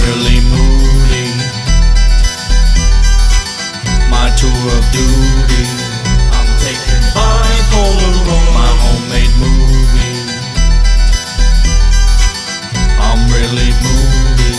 really moody. My tour of duty. I'm taking bipolar road. My homemade movie. I'm really moody.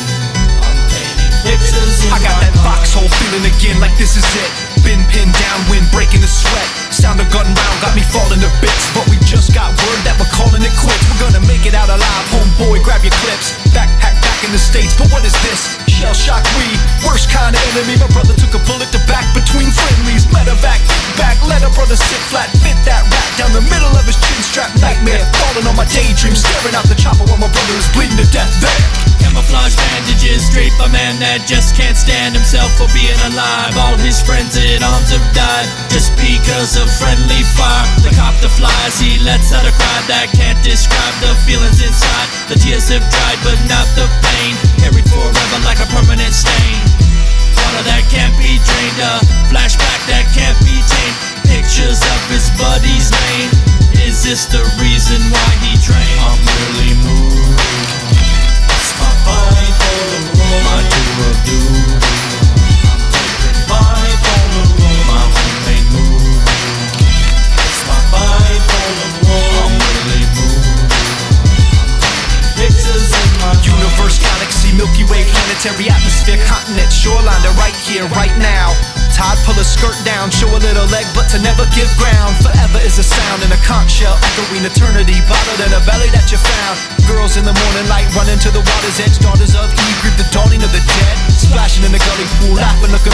I'm painting pictures in I got that foxhole feeling again, like this is it. Been pinned down, wind breaking the sweat. Sound of gun round got me falling to bits. But we just got word that we're calling it quits. We're gonna make it out alive, homeboy, grab your clips. Backpack back in the States, but what is this? Shell shock weed, worst kind of enemy. My brother took a bullet to back between friendlies. Medevac, back, let a brother sit flat. Fit that rat down the middle of his chin strap. Nightmare, falling on my daydream. Staring out the chopper while my brother is bleeding to death there. Camouflage bandages, drape a man that just can't stand himself for being alive. All his friends in arms have died just because of friendly fire. The copter flies, he lets out a cry that can't describe the feelings inside. The tears have dried but not the pain, carried forever like a permanent stain. Water that can't be drained, a flashback that can't be tamed. Pictures of his buddy's name. Is this the reason why he trained? I'm really moody. It's my bipolar road. My tour of duty. I'm taking bipolar road. My homemade movie. It's my bipolar road. I'm really moody. I'm painting pictures in my Universe, galaxy, Milky Way, planetary atmosphere, continent, shoreline, they're right here, right now. Tide, pull a skirt down, show a little leg, but to never give ground. Forever is a sound in a conch shell, echoing eternity, bottled in a belly that you found. Girls in the morning light, running to the water's edge, daughters of Eve, grieve the dawning of the dead. Splashing in the gully pool, laughing, looking